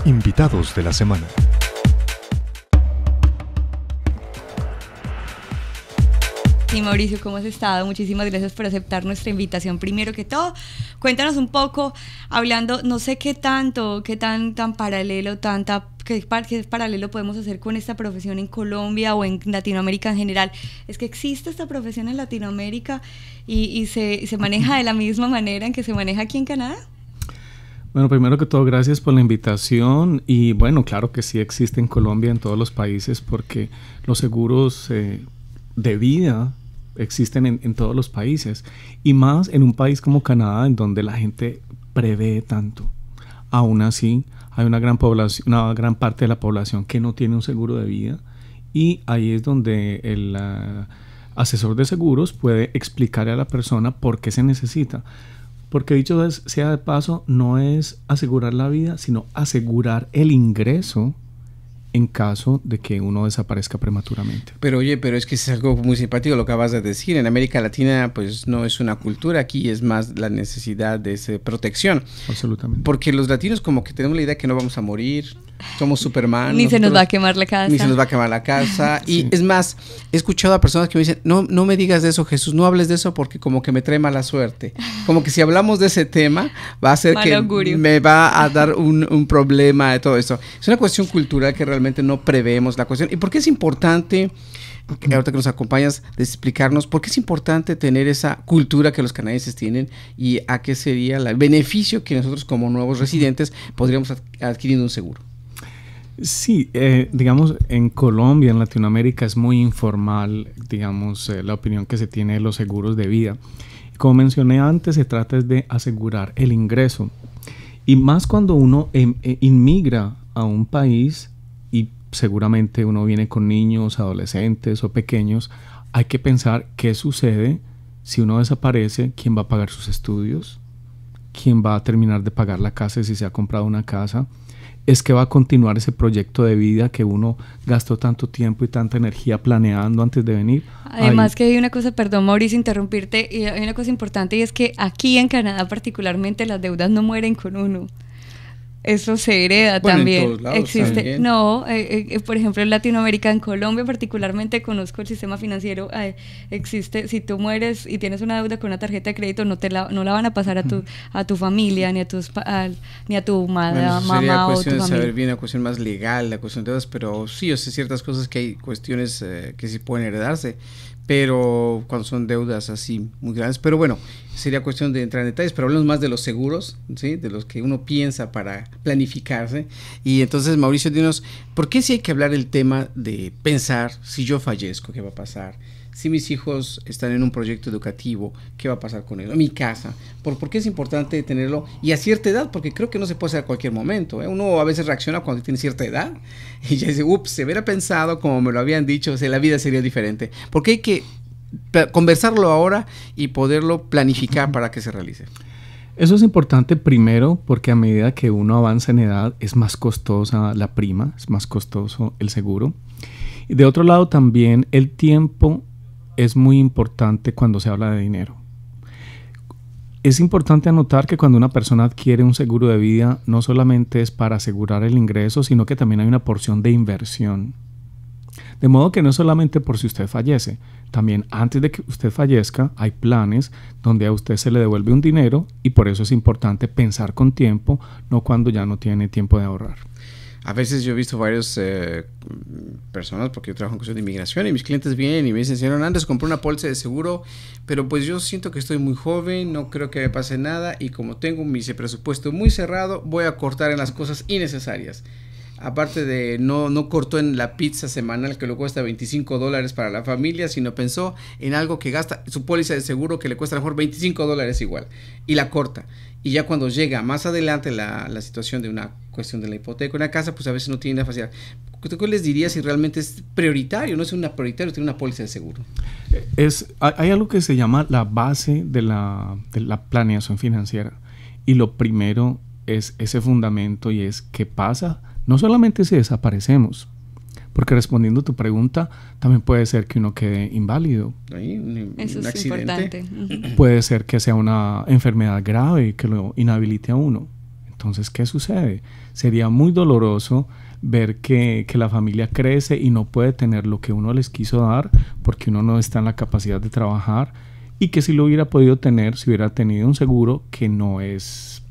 Invitados de la semana. Sí, Mauricio, ¿cómo has estado? Muchísimas gracias por aceptar nuestra invitación. Primero que todo, cuéntanos un poco, hablando, no sé qué tan paralelo, qué paralelo podemos hacer con esta profesión en Colombia o en Latinoamérica en general. Es que existe esta profesión en Latinoamérica y se maneja de la misma manera en que se maneja aquí en Canadá. Bueno, primero que todo, gracias por la invitación. Y bueno, claro que sí existe en Colombia, en todos los países, porque los seguros de vida existen en todos los países, y más en un país como Canadá, en donde la gente prevé tanto. Aún así, hay una gran parte de la población que no tiene un seguro de vida, y ahí es donde el asesor de seguros puede explicarle a la persona por qué se necesita. Porque dicho sea de paso, no es asegurar la vida, sino asegurar el ingreso en caso de que uno desaparezca prematuramente. Pero oye, es que es algo muy simpático lo que acabas de decir. En América Latina pues no es una cultura, aquí es más la necesidad de esa protección. Absolutamente. Porque los latinos como que tenemos la idea que no vamos a morir, somos Superman. Ni se nos va a quemar la casa. Ni se nos va a quemar la casa. Sí. Y es más, he escuchado a personas que me dicen, no me digas de eso, Jesús, no hables de eso porque como que me trae mala suerte. Como que si hablamos de ese tema va a ser mal que augurio. me va a dar un problema de todo esto. Es una cuestión cultural que realmente no preveemos la cuestión. ¿Y por qué es importante, ahorita que nos acompañas, de explicarnos por qué es importante tener esa cultura que los canadienses tienen y a qué sería el beneficio que nosotros como nuevos residentes podríamos adquirir un seguro? Sí, digamos, en Colombia, en Latinoamérica, es muy informal, digamos, la opinión que se tiene de los seguros de vida. Como mencioné antes, se trata de asegurar el ingreso. Y más cuando uno inmigra a un país y seguramente uno viene con niños, adolescentes o pequeños, hay que pensar qué sucede si uno desaparece, quién va a pagar sus estudios, quién va a terminar de pagar la casa si se ha comprado una casa. Es que va a continuar ese proyecto de vida que uno gastó tanto tiempo y tanta energía planeando antes de venir. Además que hay una cosa, perdón Mauricio interrumpirte, y hay una cosa importante, y es que aquí en Canadá particularmente las deudas no mueren con uno. Eso se hereda también. En todos lados, existe también. No, por ejemplo en Latinoamérica, en Colombia particularmente, conozco el sistema financiero. Existe, si tú mueres y tienes una deuda con una tarjeta de crédito, no la van a pasar a tu familia, ni a tu mamá sería o tu cuestión de familia. saber bien la cuestión más legal, la cuestión de deudas, pero sí, yo sé ciertas cosas que hay cuestiones que sí pueden heredarse, pero cuando son deudas así muy grandes, pero bueno, sería cuestión de entrar en detalles, pero hablemos más de los seguros, ¿sí? De los que uno piensa para planificarse. Y entonces, Mauricio, dinos, ¿por qué sí hay que hablar el tema de pensar si yo fallezco, qué va a pasar? Si mis hijos están en un proyecto educativo, ¿qué va a pasar con ellos? Mi casa, ¿por qué es importante tenerlo? Y a cierta edad, porque creo que no se puede hacer a cualquier momento, ¿eh? Uno a veces reacciona cuando tiene cierta edad y ya dice, ups, se hubiera pensado como me lo habían dicho, o sea, la vida sería diferente. Porque hay que conversarlo ahora y poderlo planificar para que se realice. Eso es importante primero porque a medida que uno avanza en edad es más costosa la prima, es más costoso el seguro. Y de otro lado también el tiempo es muy importante cuando se habla de dinero. Es importante anotar que cuando una persona adquiere un seguro de vida no solamente es para asegurar el ingreso, sino que también hay una porción de inversión. De modo que no es solamente por si usted fallece, también antes de que usted fallezca hay planes donde a usted se le devuelve un dinero, y por eso es importante pensar con tiempo, no cuando ya no tiene tiempo de ahorrar. A veces yo he visto varias personas, porque yo trabajo en cuestión de inmigración, y mis clientes vienen y me dicen, señor Hernández, compré una póliza de seguro, pero pues yo siento que estoy muy joven, no creo que me pase nada, y como tengo mi presupuesto muy cerrado, voy a cortar en las cosas innecesarias. Aparte de no cortó en la pizza semanal que le cuesta $25 para la familia, sino pensó en algo que gasta su póliza de seguro que le cuesta a lo mejor $25 igual, y la corta. Y ya cuando llega más adelante la situación de una cuestión de la hipoteca, una casa, pues a veces no tiene la facilidad. ¿Qué les diría si realmente es prioritario? No es una prioritario, tiene una póliza de seguro. Hay algo que se llama la base de la planeación financiera, y lo primero es ese fundamento, y es qué pasa no solamente si desaparecemos, Porque respondiendo a tu pregunta, también puede ser que uno quede inválido. Eso es accidente. Importante. Puede ser que sea una enfermedad grave que lo inhabilite a uno. Entonces, ¿qué sucede? Sería muy doloroso ver que la familia crece y no puede tener lo que uno les quiso dar porque uno no está en la capacidad de trabajar, y que si lo hubiera podido tener, si hubiera tenido un seguro que no es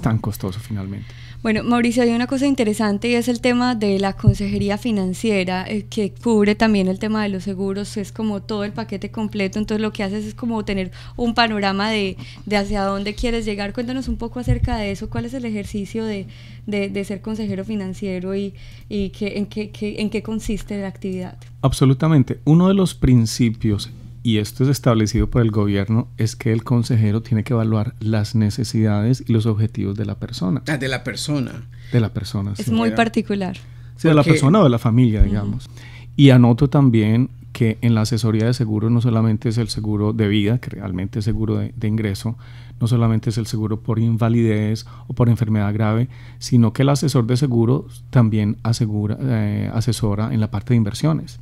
tan costoso finalmente. Bueno, Mauricio, hay una cosa interesante y es el tema de la consejería financiera, que cubre también el tema de los seguros, es como todo el paquete completo. Entonces lo que haces es como tener un panorama de hacia dónde quieres llegar. Cuéntanos un poco acerca de eso, cuál es el ejercicio de ser consejero financiero y en qué consiste la actividad. Absolutamente. Uno de los principios, y esto es establecido por el gobierno, es que el consejero tiene que evaluar las necesidades y los objetivos de la persona. De la persona. De la persona, sí. Es muy particular. Sí, de la persona o de la familia, digamos. Y anoto también que en la asesoría de seguros no solamente es el seguro de vida, que realmente es seguro de ingreso, no solamente es el seguro por invalidez o por enfermedad grave, sino que el asesor de seguros también asesora en la parte de inversiones.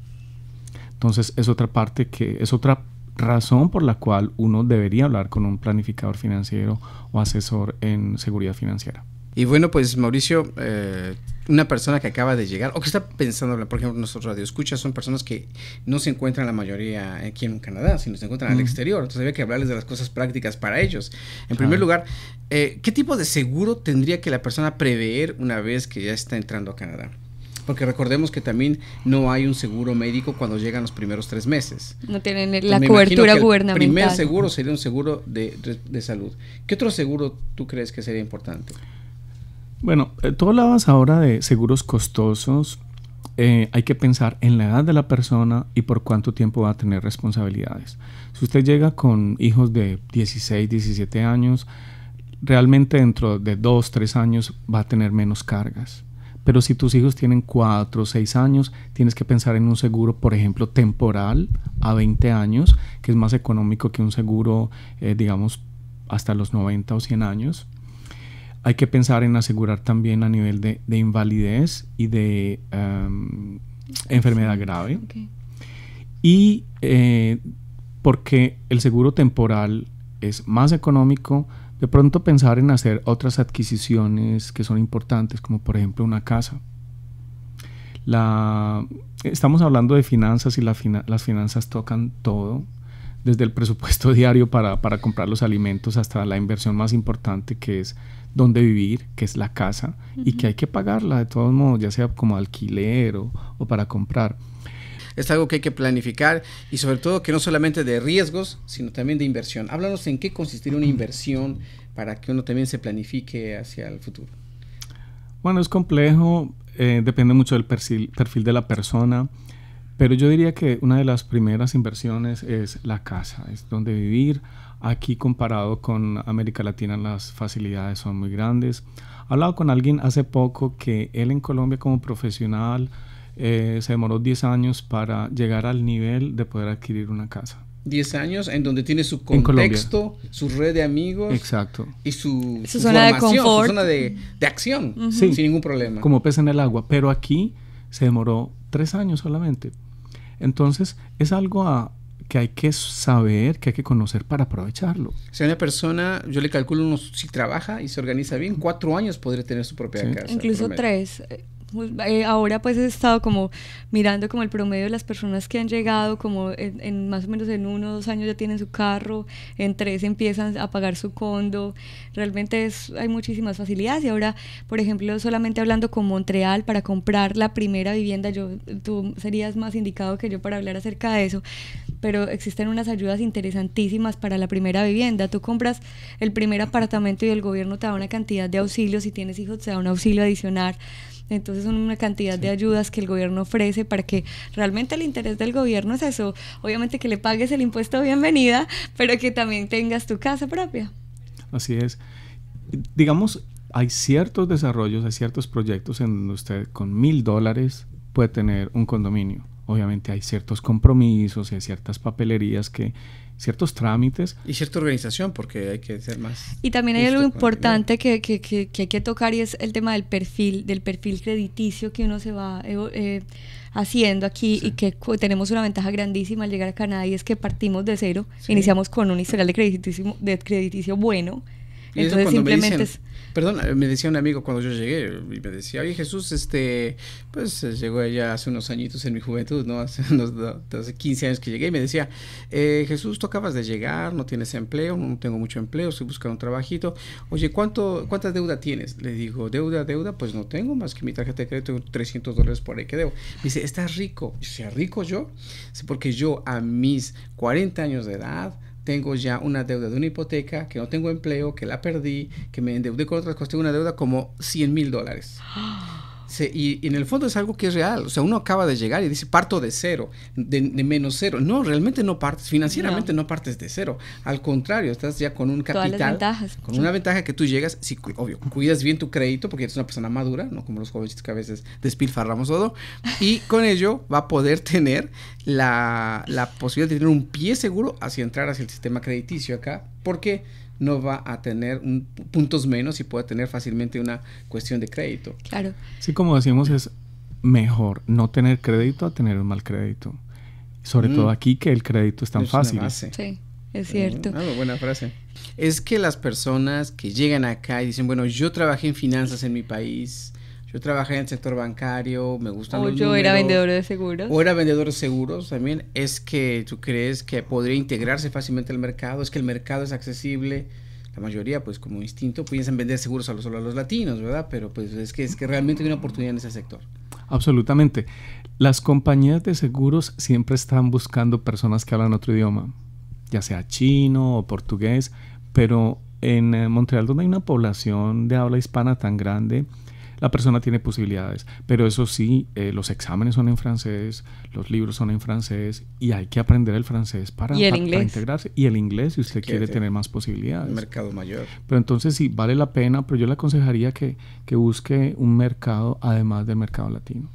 Entonces es otra parte es otra razón por la cual uno debería hablar con un planificador financiero o asesor en seguridad financiera. Y bueno, pues Mauricio, una persona que acaba de llegar o que está pensando, por ejemplo, nuestros radioescuchas son personas que no se encuentran la mayoría aquí en Canadá, sino se encuentran al exterior. Entonces había que hablarles de las cosas prácticas para ellos. En primer lugar, ¿qué tipo de seguro tendría que la persona prever una vez que ya está entrando a Canadá? Porque recordemos que también no hay un seguro médico cuando llegan los primeros 3 meses. No tienen la cobertura gubernamental. El primer seguro sería un seguro de salud. ¿Qué otro seguro tú crees que sería importante? Bueno, tú hablabas ahora de seguros costosos. Hay que pensar en la edad de la persona y por cuánto tiempo va a tener responsabilidades. Si usted llega con hijos de 16, 17 años, realmente dentro de 2, 3 años va a tener menos cargas. Pero si tus hijos tienen 4 o 6 años, tienes que pensar en un seguro, por ejemplo, temporal a 20 años, que es más económico que un seguro, digamos, hasta los 90 o 100 años. Hay que pensar en asegurar también a nivel de invalidez y de enfermedad grave. Okay. Y porque el seguro temporal es más económico, de pronto pensar en hacer otras adquisiciones que son importantes, como por ejemplo una casa. Estamos hablando de finanzas y las finanzas tocan todo, desde el presupuesto diario para comprar los alimentos hasta la inversión más importante, que es dónde vivir, que es la casa, y que hay que pagarla de todos modos, ya sea como alquiler o para comprar. Es algo que hay que planificar y sobre todo que no solamente de riesgos, sino también de inversión. Háblanos en qué consistiría una inversión para que uno también se planifique hacia el futuro. Bueno, es complejo, depende mucho del perfil de la persona, pero yo diría que una de las primeras inversiones es la casa, es donde vivir. Aquí comparado con América Latina las facilidades son muy grandes. He hablado con alguien hace poco que él en Colombia como profesional se demoró 10 años para llegar al nivel de poder adquirir una casa. 10 años en donde tiene su contexto, su red de amigos. Exacto. Y su zona de confort, su zona de acción, sin ningún problema. Como pez en el agua, pero aquí se demoró 3 años solamente. Entonces es algo que hay que saber, que hay que conocer para aprovecharlo. O sea, una persona, yo le calculo si trabaja y se organiza bien, 4 años podría tener su propia casa. Incluso 3. Ahora pues he estado como mirando como el promedio de las personas que han llegado como en más o menos en 1 o 2 años ya tienen su carro, en 3 empiezan a pagar su condo. Realmente hay muchísimas facilidades y ahora, por ejemplo, solamente hablando con Montreal para comprar la primera vivienda, tú serías más indicado que yo para hablar acerca de eso, pero existen unas ayudas interesantísimas para la primera vivienda. Tú compras el primer apartamento y el gobierno te da una cantidad de auxilios, si tienes hijos te da un auxilio adicional. Entonces son una cantidad de ayudas que el gobierno ofrece para que realmente el interés del gobierno es eso, obviamente que le pagues el impuesto de bienvenida, pero que también tengas tu casa propia. Así es. Digamos, hay ciertos desarrollos, hay ciertos proyectos en donde usted con $1,000 puede tener un condominio, obviamente hay ciertos compromisos, hay ciertas papelerías ciertos trámites. Y cierta organización, porque hay que ser más. Y también hay algo importante que hay que tocar, y es el tema del perfil crediticio que uno se va haciendo aquí, sí. Y que tenemos una ventaja grandísima al llegar a Canadá, y es que partimos de cero, sí. Iniciamos con un historial de crediticio bueno. Y entonces simplemente me decía un amigo cuando yo llegué, y me decía, oye Jesús, pues llegó ya hace unos añitos en mi juventud, ¿no? Hace 15 años que llegué, y me decía, Jesús, tú acabas de llegar, no tienes empleo, no tengo mucho empleo, estoy buscando un trabajito. Oye, ¿cuánta deuda tienes? Le digo, deuda, pues no tengo, más que mi tarjeta de crédito, $300 por ahí que debo. Me dice, ¿estás rico? Y yo, ¿rico yo? Sí, porque yo a mis 40 años de edad tengo ya una deuda de una hipoteca, que no tengo empleo, que la perdí, que me endeudé con otras cosas, tengo una deuda como $100,000. Sí, y en el fondo es algo que es real. O sea, uno acaba de llegar y dice, parto de cero, de menos cero. No, realmente no partes, financieramente no partes de cero. Al contrario, estás ya con un capital. Todas las ventajas. Con una ventaja que tú llegas, si, obvio, cuidas bien tu crédito, porque eres una persona madura, no como los jovencitos que a veces despilfarramos todo. Y con ello va a poder tener la posibilidad de tener un pie seguro hacia entrar hacia el sistema crediticio acá, porque no va a tener puntos menos y puede tener fácilmente una cuestión de crédito. Claro. Sí, como decimos, es mejor no tener crédito a tener un mal crédito. Sobre todo aquí, que el crédito es tan fácil. Sí, es cierto. Buena frase. Es que las personas que llegan acá y dicen, bueno, yo trabajé en finanzas en mi país, yo trabajé en el sector bancario, me gustan los números. O yo era vendedor de seguros. O era vendedor de seguros también. Es que tú crees que podría integrarse fácilmente al mercado, es que el mercado es accesible. La mayoría, pues como instinto, piensan vender seguros solo a los latinos, ¿verdad? Pero pues es que realmente hay una oportunidad en ese sector. Absolutamente. Las compañías de seguros siempre están buscando personas que hablan otro idioma, ya sea chino o portugués, pero en Montreal, donde hay una población de habla hispana tan grande, la persona tiene posibilidades, pero eso sí, los exámenes son en francés, los libros son en francés, y hay que aprender el francés para integrarse. Y el inglés, si usted quiere tener más posibilidades. Un mercado mayor. Pero entonces sí, vale la pena, pero yo le aconsejaría que busque un mercado además del mercado latino.